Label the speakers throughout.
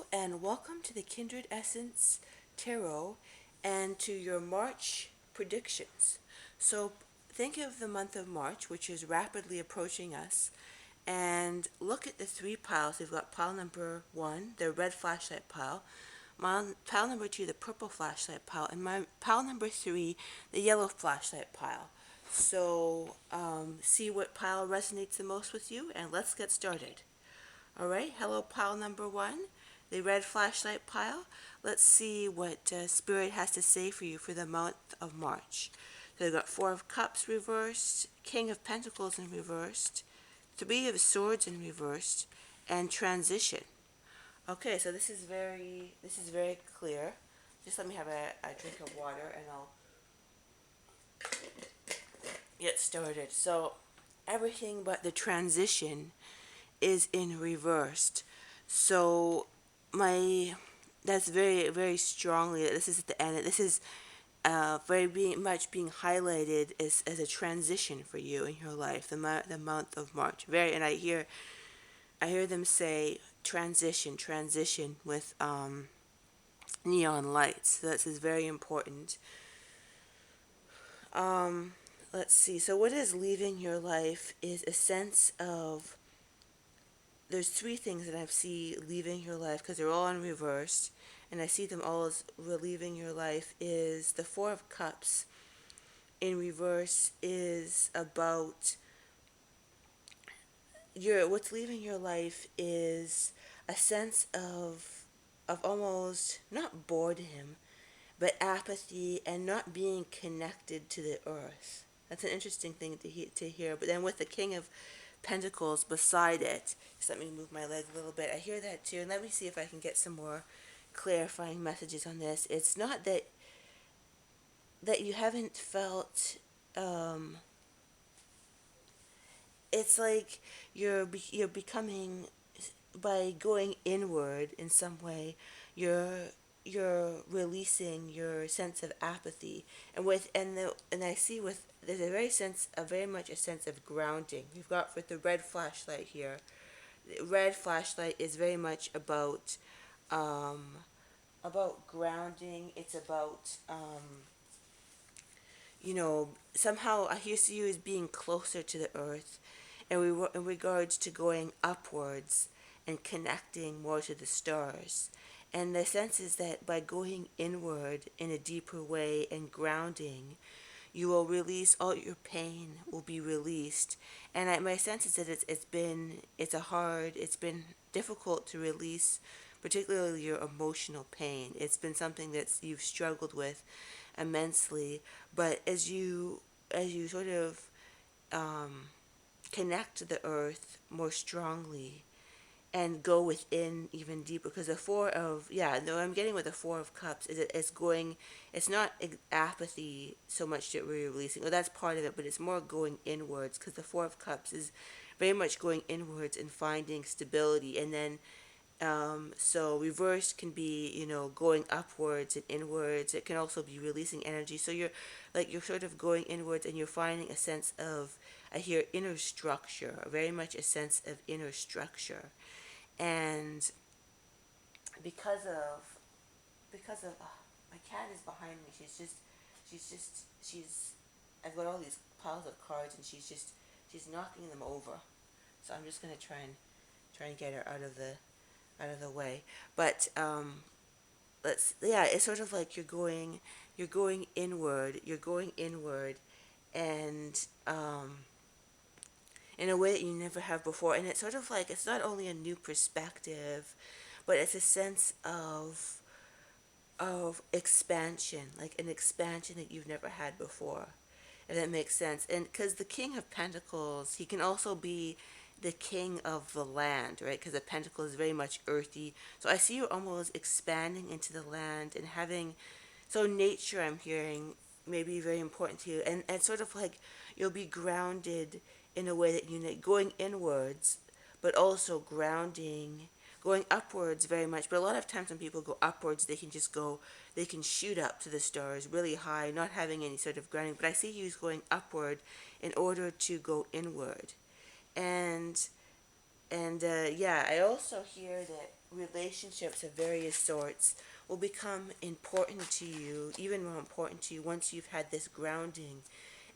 Speaker 1: Hello and welcome to the Kindred Essence Tarot and to your March predictions. So think of the month of March, which is rapidly approaching us, and look at the three piles. We've got pile number one, the red flashlight pile, pile number two, the purple flashlight pile, and my pile number three, the yellow flashlight pile. So see what pile resonates the most with you, and let's get started. All right, hello, pile number one, the red flashlight pile. Let's see what Spirit has to say for you for the month of March. So we've got Four of Cups reversed, King of Pentacles in reversed, Three of Swords in reversed, and Transition. Okay, so this is very clear. Just let me have a drink of water and I'll get started. So everything but the transition is in reversed. So my that's very strongly that this is at the end. This is much being highlighted as a transition for you in your life. The month of March. And I hear them say transition with neon lights. So this is very important. Um, let's see. So what is leaving your life is a sense of there's three things that I see leaving your life because they're all in reverse, and I see them all as leaving your life. Is the Four of Cups in reverse is about what's leaving your life is a sense of almost not boredom, but apathy and not being connected to the earth. That's an interesting thing to hear. But then with the King of Pentacles beside it, just let me move my leg a little bit. I hear that too, and let me see if I can get some more clarifying messages on this. It's not that you haven't felt. It's like you're becoming, by going inward in some way, you're releasing your sense of apathy, and I see with there's a very much a sense of grounding. We've got with the red flashlight here. The red flashlight is very much um about grounding. It's about somehow I hear you as being closer to the earth, and we were in regards to going upwards and connecting more to the stars. And the sense is that by going inward in a deeper way and grounding, you will release all your pain will be released. And my sense is that it's been difficult to release, particularly your emotional pain. It's been something that you've struggled with immensely. But as you sort of um, connect to the earth more strongly and go within even deeper, because the four of no, I'm getting with the Four of Cups is it's not apathy so much that we're releasing. Well, that's part of it, but it's more going inwards, because the Four of Cups is very much going inwards and finding stability. And then so reverse can be, going upwards and inwards. It can also be releasing energy. So you're sort of going inwards and you're finding a sense of, I hear inner structure, very much a sense of inner structure. And because of my cat is behind me. She's I've got all these piles of cards and she's knocking them over. So I'm just gonna try and get her out of the way. But it's sort of like you're going inward, and in a way that you never have before. And it's sort of like it's not only a new perspective, but it's a sense of expansion, like an expansion that you've never had before, if that makes sense. And because the King of Pentacles, he can also be the king of the land, right? Because the pentacle is very much earthy. So I see you almost expanding into the land and having, so nature, I'm hearing, may be very important to you. And sort of like you'll be grounded in a way that going inwards, but also grounding, going upwards very much. But a lot of times when people go upwards, they can shoot up to the stars really high, not having any sort of grounding. But I see you going upward in order to go inward. And I also hear that relationships of various sorts will become important to you, even more important to you once you've had this grounding.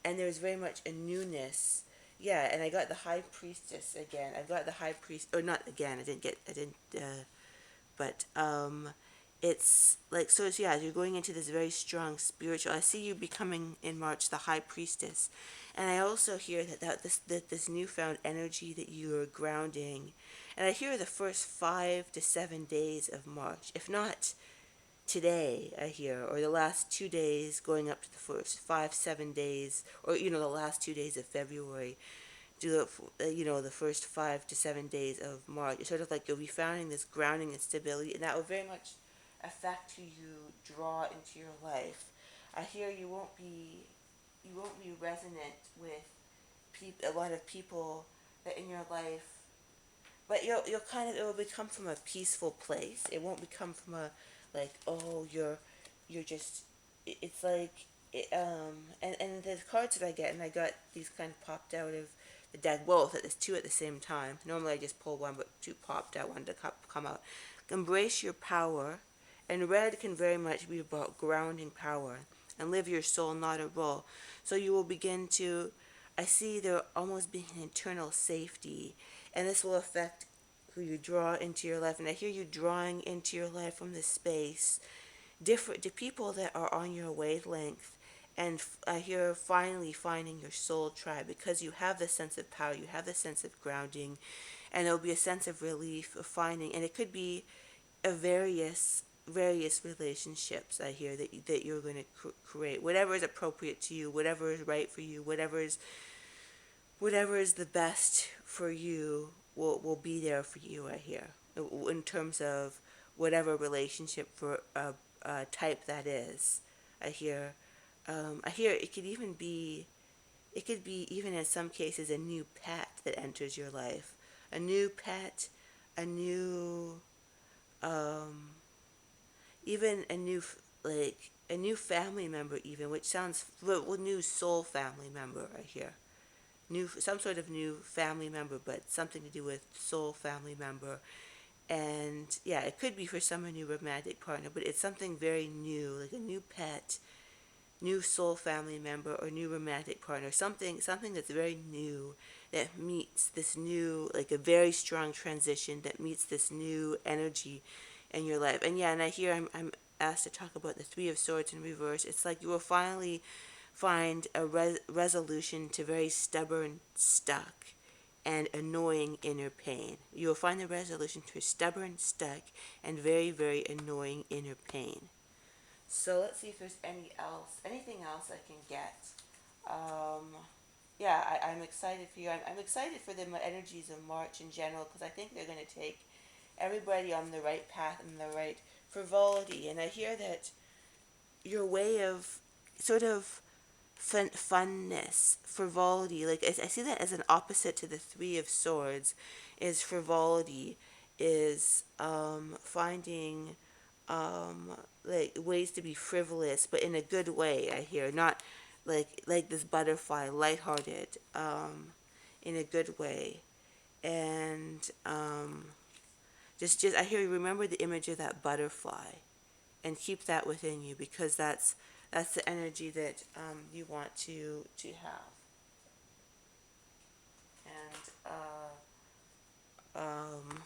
Speaker 1: And there's very much a newness. Yeah, and I got the high priestess again. I've got the high priest, or not again. I didn't. But it's like so. Yeah, you're going into this very strong spiritual. I see you becoming in March the high priestess, and I also hear that this newfound energy that you are grounding, and I hear the first 5 to 7 days of March, if not today, I hear, or the last 2 days going up to the first 5, 7 days, or the last 2 days of February, do the first 5 to 7 days of March. It's sort of like you'll be finding this grounding and stability, and that will very much affect who you draw into your life. I hear you won't be resonant with a lot of people that in your life, but you'll kind of, it will become from a peaceful place. It won't become from a like, oh, you're just, it's like and the cards that I get, and I got these kind of popped out of the deck, both there's two at the same time. Normally I just pull one, but two popped out, one to come out. Embrace your power, and red can very much be about grounding power and live your soul, not a role. So you will begin to, I see there almost being an internal safety, and this will affect who you draw into your life. And I hear you drawing into your life from this space different to people that are on your wavelength. And I hear finally finding your soul tribe, because you have this sense of power, you have this sense of grounding, and there'll be a sense of relief of finding, and it could be a various relationships. I hear that you're going to create whatever is appropriate to you, whatever is right for you, whatever is the best for you will be there for you. I hear, in terms of whatever relationship for type that is. I hear it could be even in some cases a new pet that enters your life, a new pet, a new even a new like a new family member, even, which sounds, well, new soul family member. I hear new, some sort of new family member, but something to do with soul family member. And yeah, it could be for some a new romantic partner, but it's something very new, like a new pet, new soul family member, or new romantic partner, something that's very new, that meets this new, like a very strong transition that meets this new energy in your life. And yeah, and I hear I'm asked to talk about the Three of Swords in reverse. It's like you will finally find a resolution to very stubborn, stuck, and annoying inner pain. You will find the resolution to stubborn, stuck, and very, very annoying inner pain. So let's see if there's anything else I can get. Um, yeah, I'm excited for you. I'm excited for the energies of March in general, because I think they're going to take everybody on the right path and the right frivolity. And I hear that your way of sort of funness, frivolity, like I see that as an opposite to the Three of Swords, is frivolity, is finding like ways to be frivolous, but in a good way. I hear, not like this butterfly, lighthearted, in a good way. And just I hear you, remember the image of that butterfly, and keep that within you, because that's the energy that you want to have. And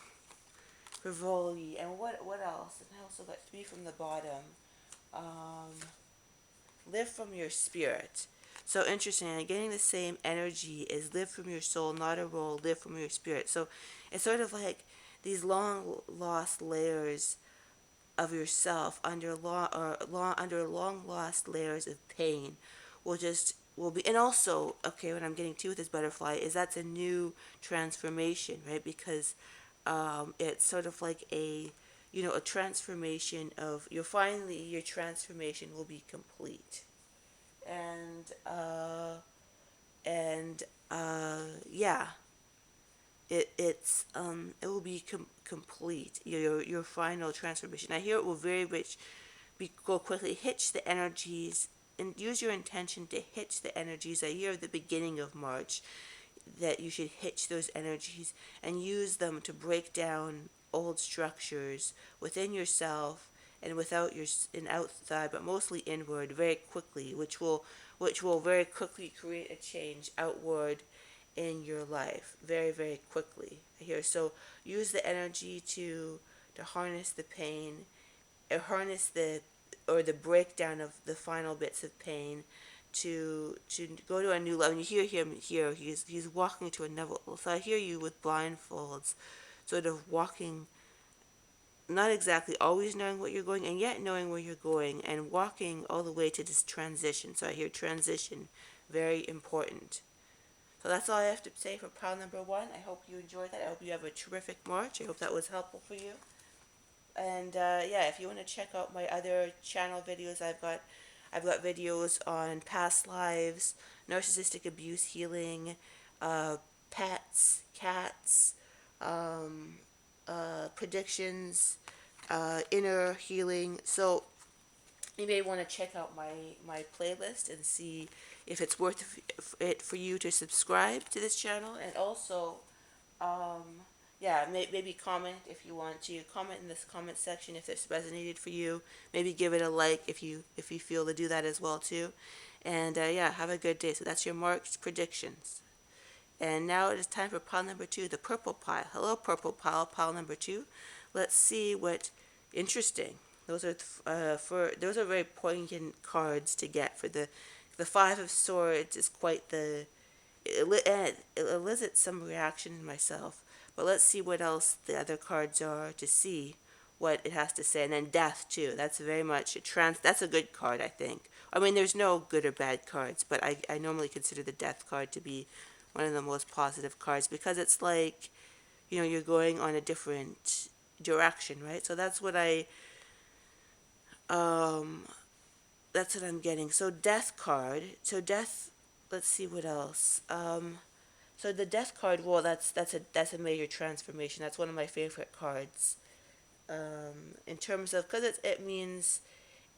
Speaker 1: frivolity, and what else? And I also got three from the bottom. Um, live from your spirit. So interesting. And getting the same energy is live from your soul, not a role. Live from your spirit. So it's sort of like these long lost layers of yourself under long lost layers of pain will be. And also, okay, what I'm getting to with this butterfly is that's a new transformation, right? Because it's sort of like a transformation of, your transformation will be complete. And yeah, it will be complete, your final transformation. I hear it will very rich, go quickly, hitch the energies, and use your intention to hitch the energies. I hear at the beginning of March that you should hitch those energies and use them to break down old structures within yourself and without your and outside, but mostly inward, very quickly, which will very quickly create a change outward in your life, very very quickly. Here, so use the energy to harness the pain, or harness the breakdown of the final bits of pain to go to a new level. And you hear him here, he's walking to another level. So I hear you with blindfolds, sort of walking, not exactly always knowing what you're going, and yet knowing where you're going, and walking all the way to this transition. So I hear transition, very important. So that's all I have to say for pile number one. I hope you enjoyed that. I hope you have a terrific March. I hope that was helpful for you. And yeah, if you want to check out my other channel videos, I've got videos on past lives, narcissistic abuse healing, uh, pets, cats, um, predictions, inner healing. So you may want to check out my playlist and see if it's worth it for you to subscribe to this channel. And also, um, yeah, maybe comment if you want to. Comment in this comment section if this resonated for you. Maybe give it a like if you feel to do that as well too. And yeah, have a good day. So that's your March predictions. And now it is time for pile number two, the purple pile. Hello, purple pile, pile number two. Let's see what interesting. Those are those are very poignant cards to get for the Five of Swords is quite the it elicits some reaction in myself. But let's see what else the other cards are to see what it has to say. And then death too. That's very much that's a good card, I think. I mean, there's no good or bad cards, but I normally consider the death card to be one of the most positive cards because it's like, you're going on a different direction, right? So um that's what I'm getting. So death card. So death, let's see what else. So the death card, well, that's a major transformation. That's one of my favorite cards. In terms of, because it means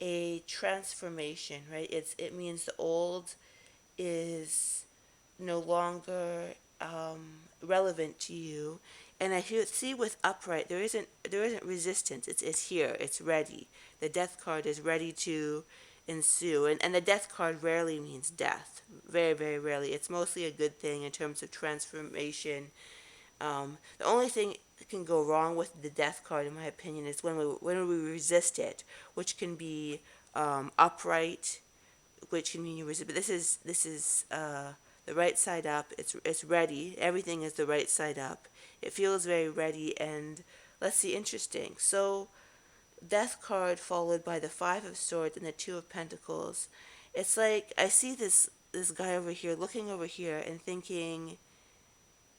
Speaker 1: a transformation, right? It means the old is no longer relevant to you. And I see with upright, there isn't resistance. It's here. It's ready. The death card is ready to ensue, and the death card rarely means death. Very very rarely. It's mostly a good thing in terms of transformation. The only thing that can go wrong with the death card, in my opinion, is when we resist it, which can be upright, which can mean you resist. But this is the right side up. It's ready. Everything is the right side up. It feels very ready, and let's see, interesting. So death card followed by the Five of Swords and the Two of Pentacles. It's like I see this guy over here looking over here and thinking.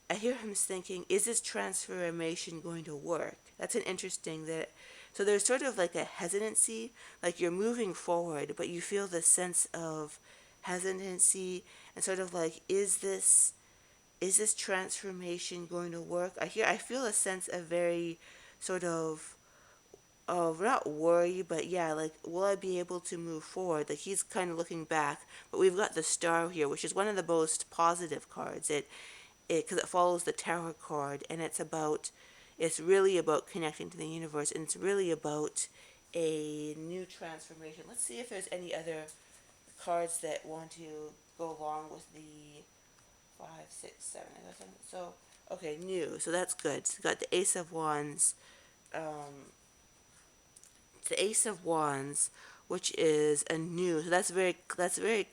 Speaker 1: I hear him thinking, is this transformation going to work? That's an interesting that. So there's sort of like a hesitancy, like you're moving forward, but you feel this sense of hesitancy and sort of like, is this transformation going to work? I feel a sense of very sort of not worry, but yeah, like, will I be able to move forward? Like, he's kind of looking back, but we've got the star here, which is one of the most positive cards. Because it follows the Tower card, and it's really about connecting to the universe, and it's really about a new transformation. Let's see if there's any other cards that want to go along with the 5, 6, 7. So okay, new. So that's good. So got the Ace of Wands. The Ace of Wands, which is a new. So that's very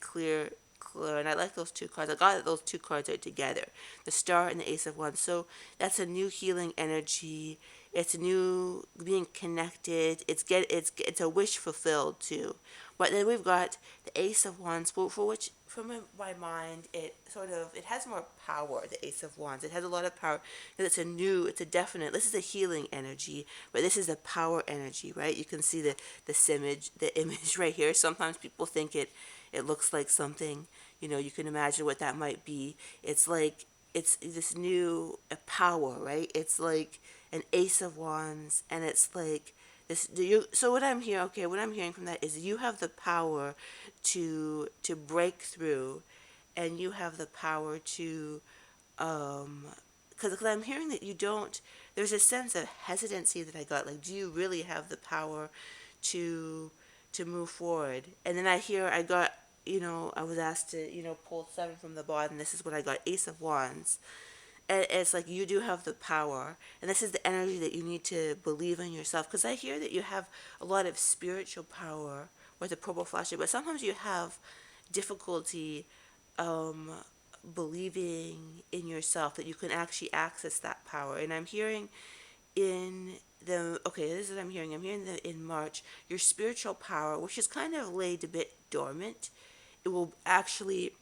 Speaker 1: clear, and I like those two cards. I got those two cards out together, the Star and the Ace of Wands. So that's a new healing energy. It's a new being connected. It's a wish fulfilled too. But then we've got the Ace of Wands, for which, from my mind, it has more power. The Ace of Wands, it has a lot of power because it's a definite. This is a healing energy, but this is a power energy, right? You can see the image right here. Sometimes people think it looks like something. You can imagine what that might be. It's like it's this new power, right? It's like an Ace of Wands, and it's like this. So what I'm hearing, okay, what I'm hearing from that is you have the power to break through, and you have the power to because I'm hearing that you don't. there's a sense of hesitancy that I got. Like, do you really have the power to move forward? And then I got, I was asked to, pull seven from the bottom. This is what I got: Ace of Wands. And it's like you do have the power, and this is the energy that you need to believe in yourself. Because I hear that you have a lot of spiritual power with the purple flashlight, but sometimes you have difficulty um, believing in yourself that you can actually access that power. And I'm hearing in this is what I'm hearing. I'm hearing that in March, your spiritual power, which is kind of laid a bit dormant, it will actually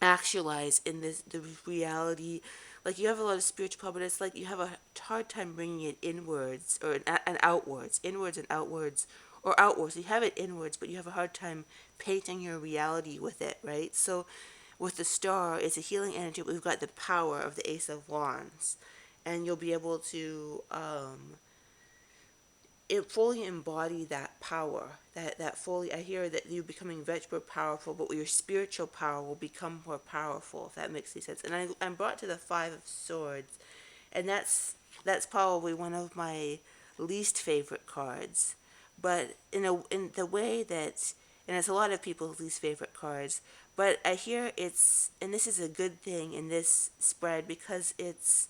Speaker 1: actualize in the reality. Like, you have a lot of spiritual power, but it's like you have a hard time bringing it inwards or and outwards, inwards and outwards, or outwards. You have it inwards, but you have a hard time painting your reality with it, right? So with the star, it's a healing energy. We've got the power of the Ace of Wands, and you'll be able to it fully embody that power. That fully, I hear that you becoming much more powerful, but your spiritual power will become more powerful, if that makes any sense. And I'm brought to the Five of Swords, and that's probably one of my least favorite cards. But in the way that, and it's a lot of people's least favorite cards, but I hear and this is a good thing in this spread, because it's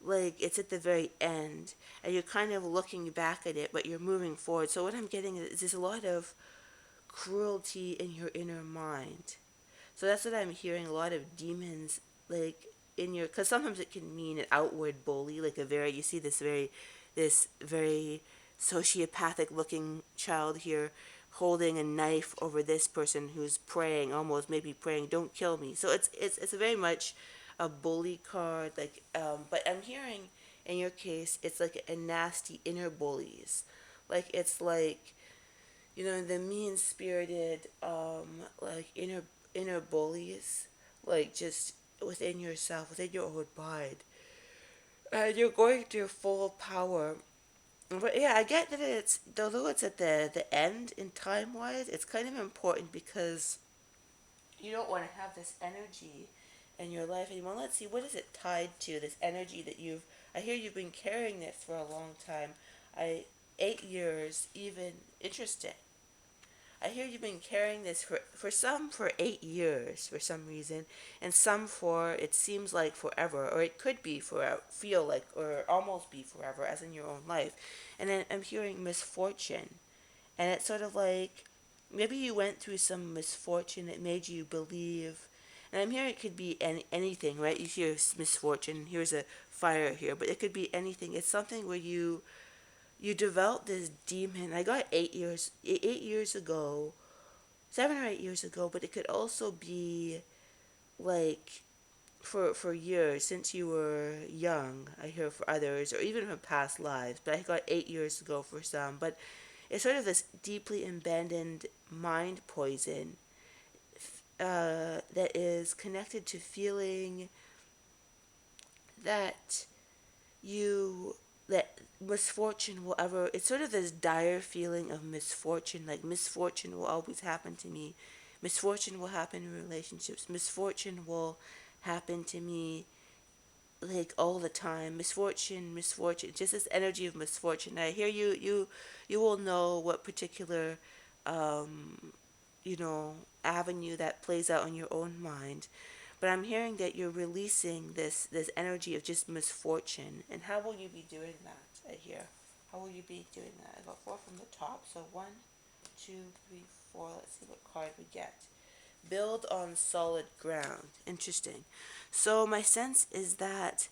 Speaker 1: at the very end, and you're kind of looking back at it, but you're moving forward. So what I'm getting is there's a lot of cruelty in your inner mind. So that's what I'm hearing, a lot of demons, like, in your, because sometimes it can mean an outward bully, like you see this very sociopathic looking child here holding a knife over this person who's praying, almost maybe praying, don't kill me. So it's very much a bully card, like, but I'm hearing in your case it's like a nasty inner bullies, like it's like, the mean spirited like inner bullies, like just within yourself, within your own mind, and you're going to full power. But yeah, I get that although it's at the end in time wise, it's kind of important, because you don't want to have this energy in your life anymore. Let's see, what is it tied to? This energy that I hear you've been carrying this for a long time. 8 years, even. Interesting. I hear you've been carrying this for some for 8 years for some reason, and some for, it seems like, forever, or it could be feel like, or almost be forever, as in your own life. And then I'm hearing misfortune, and it's sort of like maybe you went through some misfortune that made you believe. And I'm hearing it could be anything, right? You hear misfortune, here's a fire here, but it could be anything. It's something where you develop this demon. I got 8 years, 8 years ago, 7 or 8 years ago, but it could also be like for years since you were young. I hear for others, or even from past lives. But I got 8 years ago for some. But it's sort of this deeply abandoned mind poison that is connected to feeling that you that misfortune will ever, it's sort of this dire feeling of misfortune, like misfortune will always happen to me, misfortune will happen in relationships, misfortune will happen to me, like, all the time, misfortune, just this energy of misfortune. I hear you will know what particular um avenue that plays out in your own mind. But I'm hearing that you're releasing this energy of just misfortune. And how will you be doing that? I hear. How will you be doing that? I got four from the top. So 1, 2, 3, 4. Let's see what card we get. Build on solid ground. Interesting. So my sense is that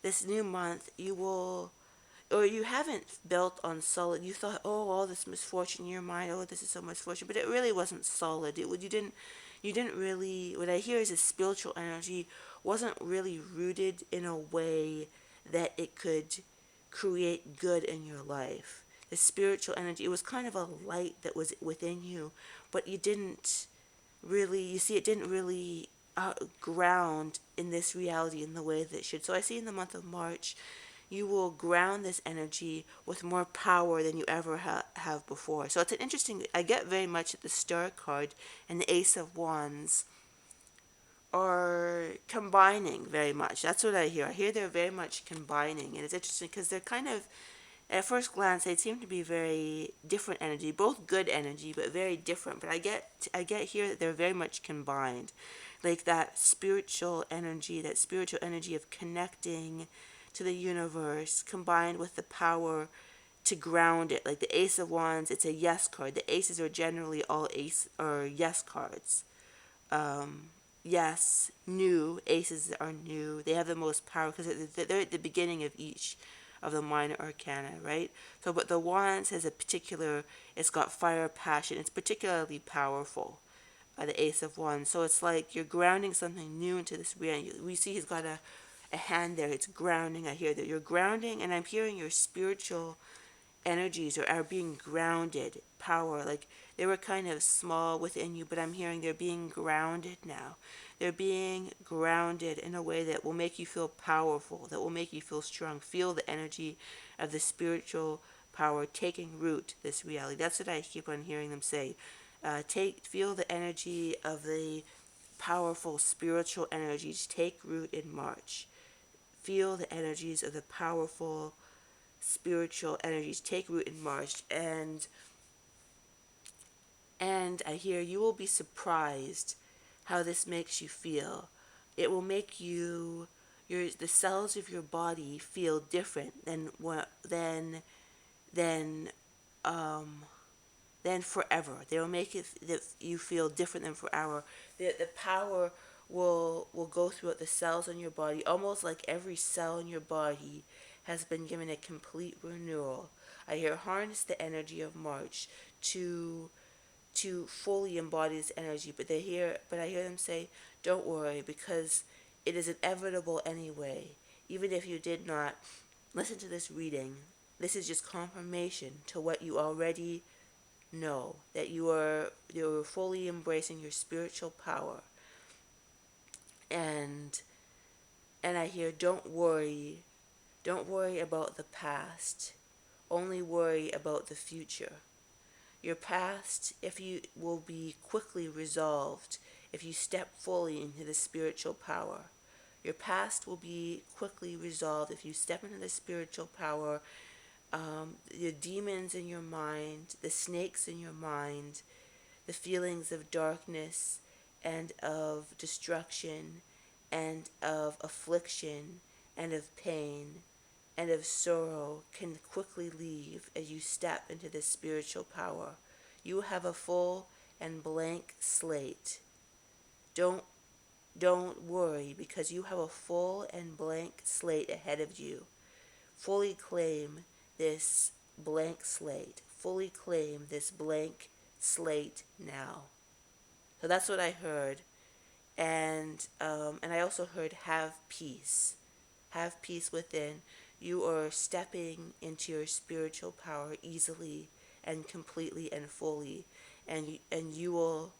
Speaker 1: this new month you will, or you haven't built on solid. You thought, oh, all this misfortune in your mind, oh, this is so much fortune, but it really wasn't solid. You didn't really. What I hear is a spiritual energy wasn't really rooted in a way that it could create good in your life. The spiritual energy, it was kind of a light that was within you, but you didn't really. You see, it didn't really ground in this reality in the way that it should. So I see in the month of March you will ground this energy with more power than you ever have before. So it's an interesting, I get very much at the Star card and the Ace of Wands are combining very much. That's what I hear. I hear they're very much combining, and it's interesting because they're kind of, at first glance, they seem to be very different energy, both good energy, but very different. But I get here that they're very much combined, like that spiritual energy of connecting to the universe, combined with the power to ground it. Like the Ace of Wands, it's a yes card. The aces are generally all ace or yes cards. um, yes, new. Aces are new. They have the most power because they're at the beginning of each of the minor arcana, right? So, but the wands has a particular, it's got fire, passion. It's particularly powerful, the Ace of Wands. So it's like you're grounding something new into this reality. We see he's got a hand there. It's grounding. I hear that you're grounding, and I'm hearing your spiritual energies are being grounded. Power, like they were kind of small within you, but I'm hearing they're being grounded now. They're being grounded in a way that will make you feel powerful, that will make you feel strong. Feel the energy of the spiritual power taking root this reality. That's what I keep on hearing them say. Feel the energy of the powerful spiritual energies take root in March. Feel the energies of the powerful spiritual energies take root in March, and I hear you will be surprised how this makes you feel. It will make the cells of your body feel different than um than forever. They will make it that you feel different than forever. The power will go throughout the cells in your body, almost like every cell in your body has been given a complete renewal. I hear harness the energy of March to fully embody this energy, but I hear them say, don't worry, because it is inevitable anyway. Even if you did not listen to this reading, this is just confirmation to what you already know, that you're fully embracing your spiritual power. and and I hear, don't worry about the past, only worry about the future. Your past, if you will be quickly resolved if you step fully into the spiritual power. Your past will be quickly resolved if you step into the spiritual power. The demons in your mind, the snakes in your mind, the feelings of darkness and of destruction and of affliction and of pain and of sorrow can quickly leave as you step into this spiritual power. You have a full and blank slate. Don't don't worry, because you have a full and blank slate ahead of you. Fully claim this blank slate. Fully claim this blank slate now. So that's what I heard, and I also heard have peace. Have peace within. You are stepping into your spiritual power easily and completely and fully, and you will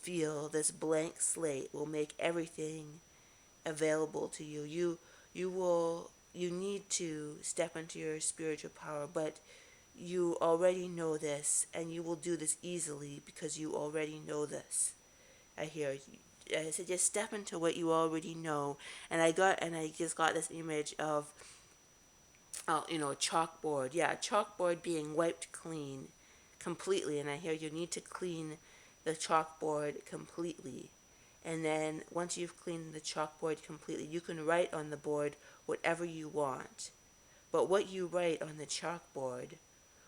Speaker 1: feel this blank slate will make everything available to you. You need to step into your spiritual power, but you already know this, and you will do this easily because you already know this. I hear you. I said just step into what you already know, and I just got this image of, chalkboard. Yeah, chalkboard being wiped clean, completely, and I hear you need to clean the chalkboard completely. And then once you've cleaned the chalkboard completely, you can write on the board whatever you want. But what you write on the chalkboard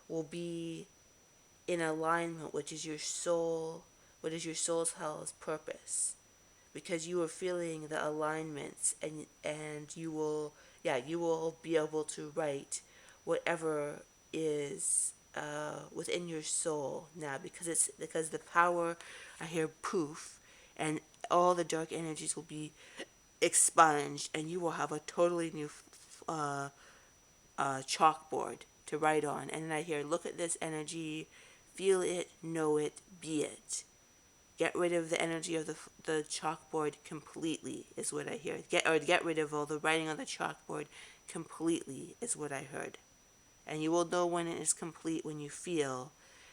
Speaker 1: will be in alignment, which is your soul, what is your soul's hell's purpose, because you are feeling the alignments, and you will be able to write whatever is within your soul now, because the power, I hear poof, and all the dark energies will be expunged, and you will have a totally new uh, chalkboard to write on. And then I hear, look at this energy, feel it, know it, be it. Get rid of the energy of the chalkboard completely, is what I hear. Get rid of all the writing on the chalkboard completely, is what I heard. And you will know when it is complete when you feel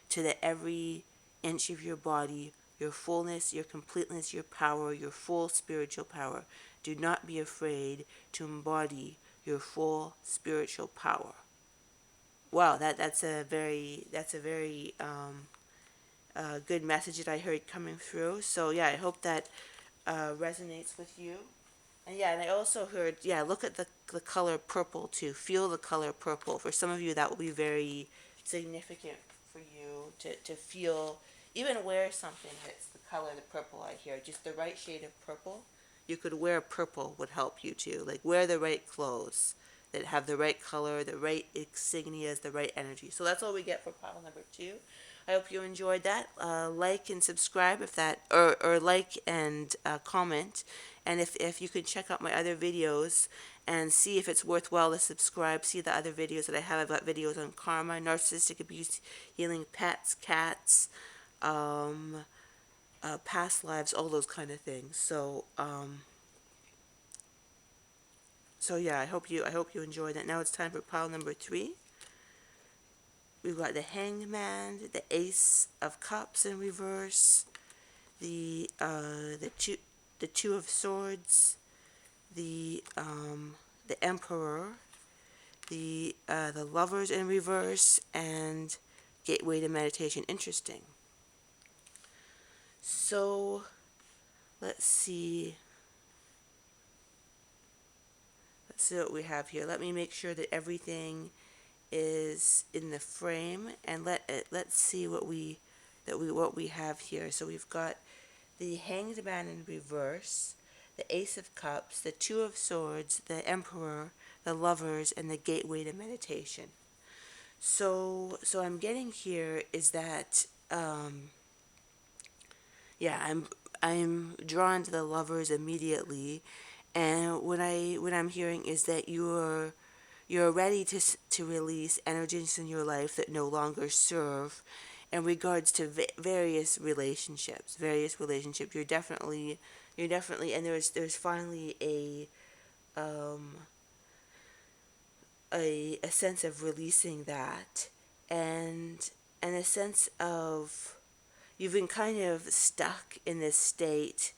Speaker 1: to that every inch of your body your fullness, your completeness, your power, your full spiritual power. Do not be afraid to embody your full spiritual power. Wow, that's a very good message that I heard coming through. So yeah, I hope that resonates with you. And yeah, and I also heard, yeah, look at the color purple too. Feel the color purple. For some of you, that will be very significant for you to feel, even wear something that's the color of the purple I hear, just the right shade of purple. You could wear purple would help you too. Like wear the right clothes that have the right color, the right insignias, the right energy. So that's all we get for pile number 2. I hope you enjoyed that. Like and subscribe if that, or like and comment. And if you could check out my other videos and see if it's worthwhile to subscribe, see the other videos that I have. I've got videos on karma, narcissistic abuse, healing pets, cats, past lives, all those kind of things. So yeah, I hope you enjoyed that. Now it's time for pile number 3. We've got the Hangman, the Ace of Cups in reverse, the Two of Swords, the Emperor, the Lovers in reverse, and Gateway to Meditation. Interesting. So let's see. Let's see what we have here. Let me make sure that everything is in the frame, and let's see what we have here. So we've got the Hanged Man in reverse, the Ace of Cups, the Two of Swords, the Emperor, the Lovers, and the Gateway to Meditation. So I'm getting here is that yeah, I'm drawn to the Lovers immediately, and what I'm hearing is that you're ready to release energies in your life that no longer serve in regards to various relationships. You're definitely, and there's finally um a sense of releasing that, and a sense of you've been kind of stuck in this state.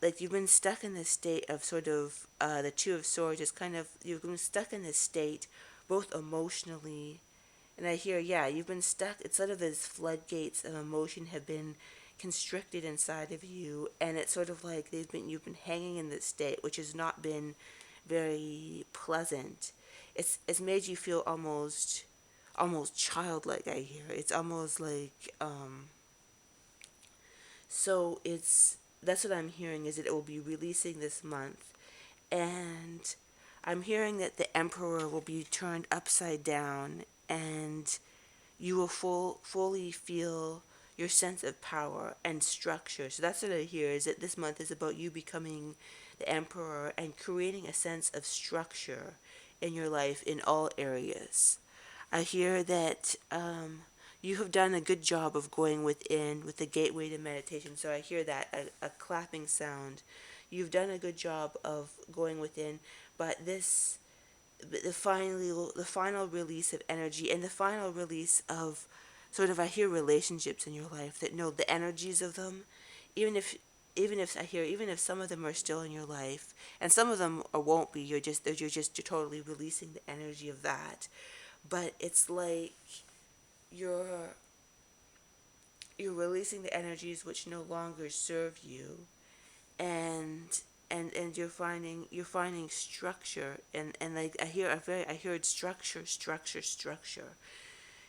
Speaker 1: Like you've been stuck in this state of sort of the Two of Swords is kind of, you've been stuck in this state both emotionally, and I hear, yeah, you've been stuck. It's sort of as floodgates of emotion have been constricted inside of you, and it's sort of like you've been hanging in this state, which has not been very pleasant. It's made you feel almost childlike. I hear it's almost like so it's that's what I'm hearing is that it will be releasing this month, and I'm hearing that the Emperor will be turned upside down, and you will fully feel your sense of power and structure. So that's what I hear is that this month is about you becoming the Emperor and creating a sense of structure in your life in all areas. I hear that you have done a good job of going within with the gateway to meditation. So I hear that a clapping sound. You've done a good job of going within, but the final release of energy and the final release of sort of, I hear relationships in your life that know the energies of them, even if even if some of them are still in your life and some of them won't be, you're totally releasing the energy of that. But it's like you're you're releasing the energies which no longer serve you, and you're finding structure, and like I heard structure.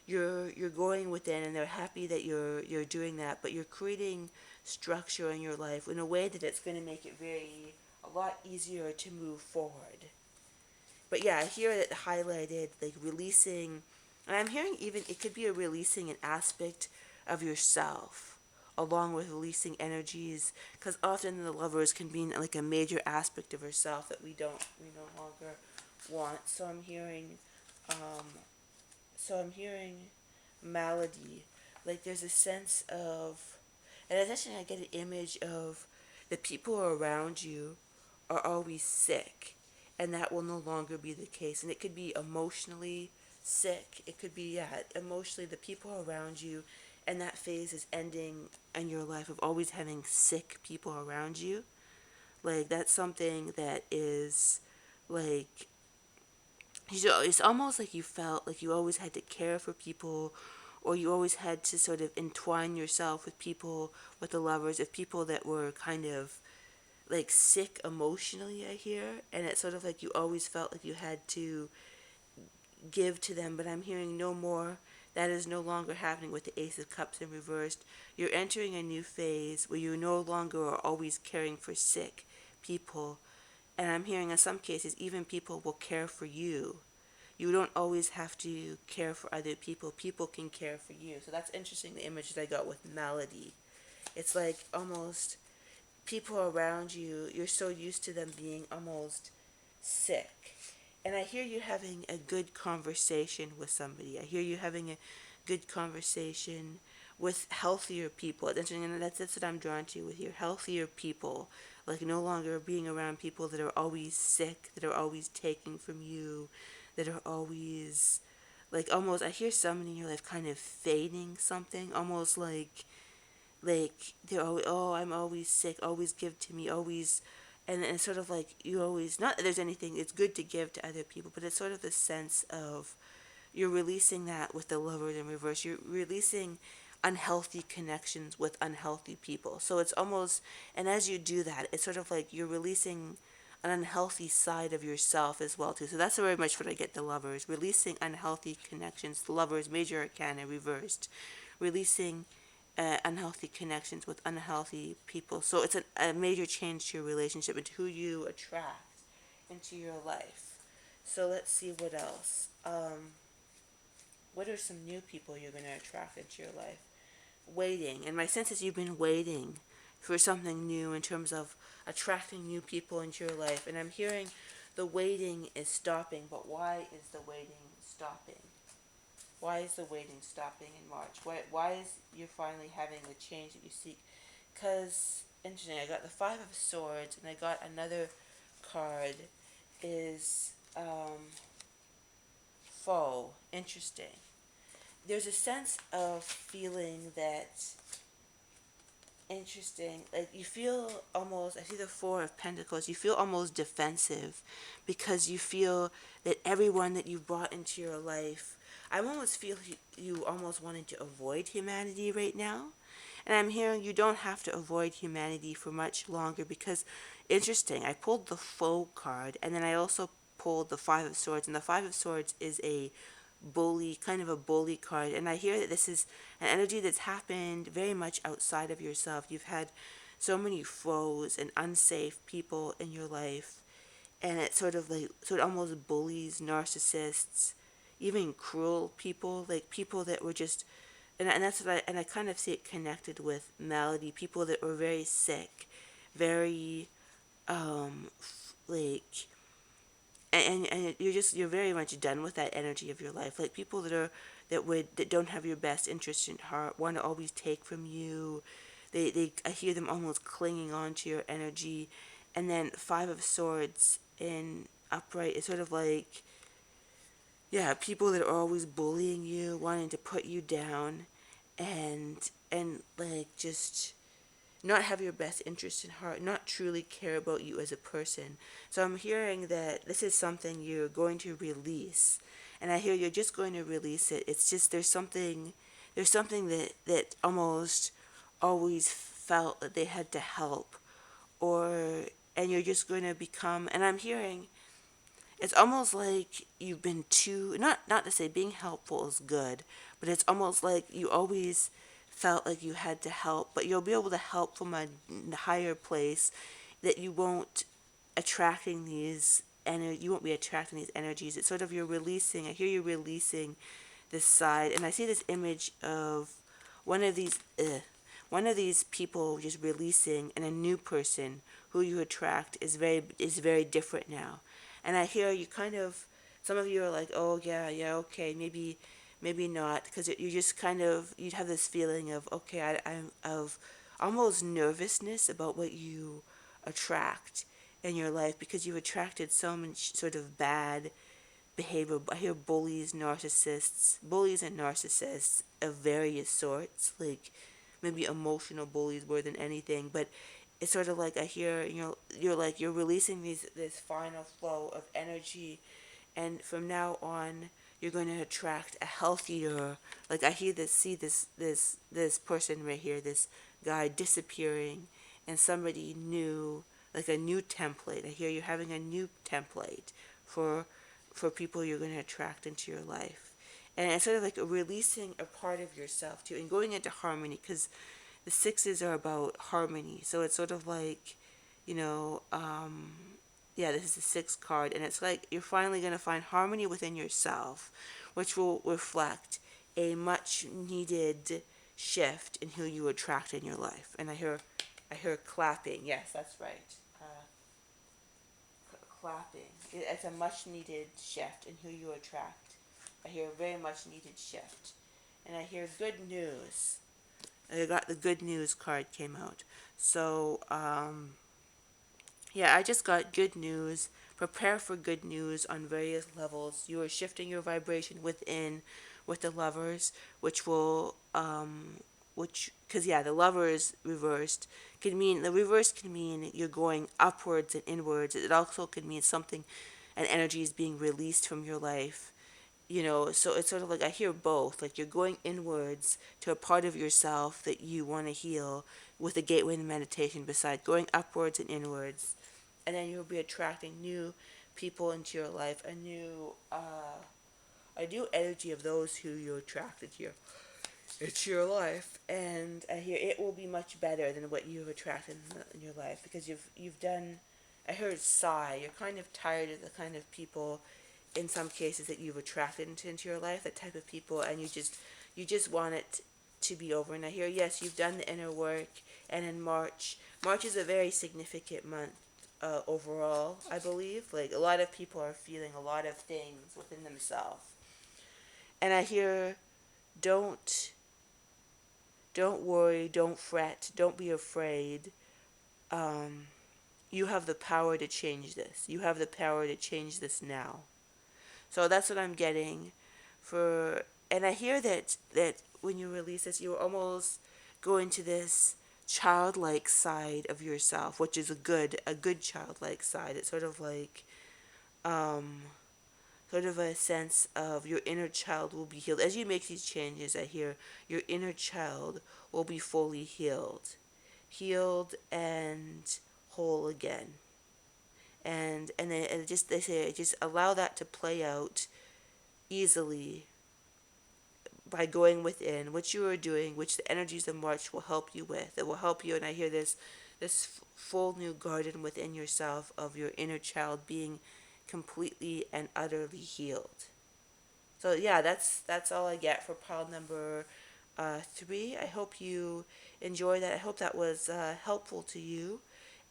Speaker 1: You're going within, and they're happy that you're doing that, but you're creating structure in your life in a way that it's going to make it a lot easier to move forward. But yeah, I hear it highlighted, like releasing, and I'm hearing even it could be a releasing an aspect of yourself, along with releasing energies, because often the Lovers can be like a major aspect of herself that we no longer want. Um, so I'm hearing malady, like there's a sense of, and essentially I get an image of the people around you are always sick, and that will no longer be the case. And it could be emotionally sick. It could be, yeah, emotionally, the people around you and that phase is ending in your life of always having sick people around you. Like that's something that is like it's almost like you felt like you always had to care for people, or you always had to sort of entwine yourself with people, with the lovers of people that were kind of like sick emotionally, I hear. And it's sort of like you always felt like you had to give to them, but I'm hearing no more. That is no longer happening with the Ace of Cups in reversed. You're entering a new phase where you no longer are always caring for sick people. And I'm hearing in some cases, even people will care for you. You don't always have to care for other people. People can care for you. So that's interesting, the image that I got with melody. It's like almost people around you, you're so used to them being almost sick. And I hear you having a good conversation with somebody. I hear you having a good conversation with healthier people. And that's what I'm drawn to with your healthier people. Like no longer being around people that are always sick, that are always taking from you, that are always like almost I hear someone in your life kind of fading something, almost like they're always, oh, I'm always sick, always give to me, always, and sort of like you always, not that there's anything, it's good to give to other people, but it's sort of a sense of you're releasing that with the lovers in reverse. You're releasing unhealthy connections with unhealthy people. So it's almost, and as you do that, it's sort of like you're releasing an unhealthy side of yourself as well too. So that's very much what I get the lovers, releasing unhealthy connections. The lovers, major arcana reversed, releasing unhealthy connections with unhealthy people. So it's a major change to your relationship and to who you attract into your life. So let's see what else. What are some new people you're going to attract into your life? Waiting. And my sense is you've been waiting for something new in terms of attracting new people into your life. And I'm hearing the waiting is stopping, but why is the waiting stopping? Why is the waiting stopping in March? Why is you finally having the change that you seek? Because, interesting, I got the Five of Swords, and I got another card, is foe. Interesting. There's a sense of feeling that interesting. Like you feel almost, I see the Four of Pentacles, you feel almost defensive because you feel that everyone that you've brought into your life, I almost feel you almost wanting to avoid humanity right now. And I'm hearing you don't have to avoid humanity for much longer because, interesting, I pulled the Foe card and then I also pulled the Five of Swords. And the Five of Swords is a bully, kind of a bully card. And I hear that this is an energy that's happened very much outside of yourself. You've had so many foes and unsafe people in your life. And it sort of like, so it almost bullies, narcissists, even cruel people, like people that were just, and that's what I kind of see it connected with malady, people that were very sick, very, like, and you're very much done with that energy of your life, like people that don't have your best interest in heart, want to always take from you. I hear them almost clinging on to your energy. And then Five of Swords in upright is sort of like, yeah, people that are always bullying you, wanting to put you down, and like just not have your best interest in heart, not truly care about you as a person. So I'm hearing that this is something you're going to release. And I hear you're just going to release it. It's just there's something that almost always felt that they had to help, or and you're just going to become, and I'm hearing it's almost like you've been too, not to say being helpful is good, but it's almost like you always felt like you had to help, but you'll be able to help from a higher place, that you won't be attracting these energies. It's sort of you're releasing, I hear you releasing this side, and I see this image of one of these one of these people just releasing, and a new person who you attract is very different now. And I hear you kind of, some of you are like, oh yeah, yeah, okay, maybe not, because you just kind of, you'd have this feeling of, okay, I'm of almost nervousness about what you attract in your life, because you've attracted so much sort of bad behavior. I hear bullies and narcissists of various sorts, like maybe emotional bullies more than anything. But it's sort of like I hear, you're releasing this final flow of energy, and from now on you're going to attract a healthier, like I hear this, see this person right here, this guy disappearing, and somebody new, like a new template. I hear you're having a new template for people you're going to attract into your life. And it's sort of like releasing a part of yourself too, and going into harmony, because the sixes are about harmony. So it's sort of like, you know, yeah, this is the sixth card, and it's like you're finally going to find harmony within yourself, which will reflect a much needed shift in who you attract in your life. And I hear clapping. Yes, that's right. Clapping. It's a much needed shift in who you attract. I hear a very much needed shift, and I hear good news. I got the good news card came out. So, yeah, I just got good news. Prepare for good news on various levels. You are shifting your vibration within with the lovers, which will, because yeah, the lovers reversed the reverse can mean you're going upwards and inwards. It also can mean something, an energy is being released from your life, so it's sort of like I hear both, like you're going inwards to a part of yourself that you want to heal with the gateway and meditation, besides going upwards and inwards, and then you'll be attracting new people into your life, a new energy of those who you're attracted to into your life. And I hear it will be much better than what you've attracted in your life, because you've done, I heard sigh, you're kind of tired of the kind of people in some cases that you've attracted into your life, that type of people, and you just want it to be over. And I hear, yes, you've done the inner work, and in March is a very significant month, overall, I believe. Like, a lot of people are feeling a lot of things within themselves, and I hear, don't don't worry, don't fret, don't be afraid. um, you have the power to change this. You have the power to change this now. So that's what I'm getting for. And I hear that when you release this, you're almost going to this childlike side of yourself, which is a good childlike side. It's um sort of a sense of your inner child will be healed as you make these changes. I hear your inner child will be fully healed and whole again. And then they say just allow that to play out easily by going within, which you are doing, which the energies of March will help you with. It will help you, and I hear this full new garden within yourself of your inner child being completely and utterly healed. So yeah, that's all I get for pile number 3. I hope you enjoy that. I hope that was helpful to you.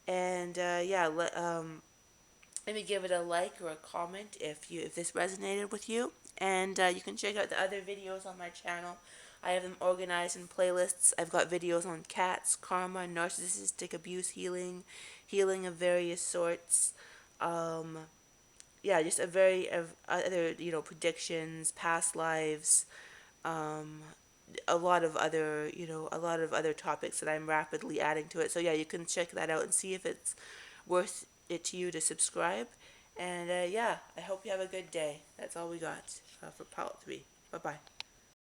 Speaker 1: And yeah, let me give it a like or a comment if this resonated with you. And you can check out the other videos on my channel. I have them organized in playlists. I've got videos on cats, karma, narcissistic abuse healing of various sorts. Um, yeah, just of other predictions, past lives, um, a lot of other topics that I'm rapidly adding to it. So yeah, you can check that out and see if it's worth it to you to subscribe. And yeah, I hope you have a good day. That's all we got for part 3. Bye bye.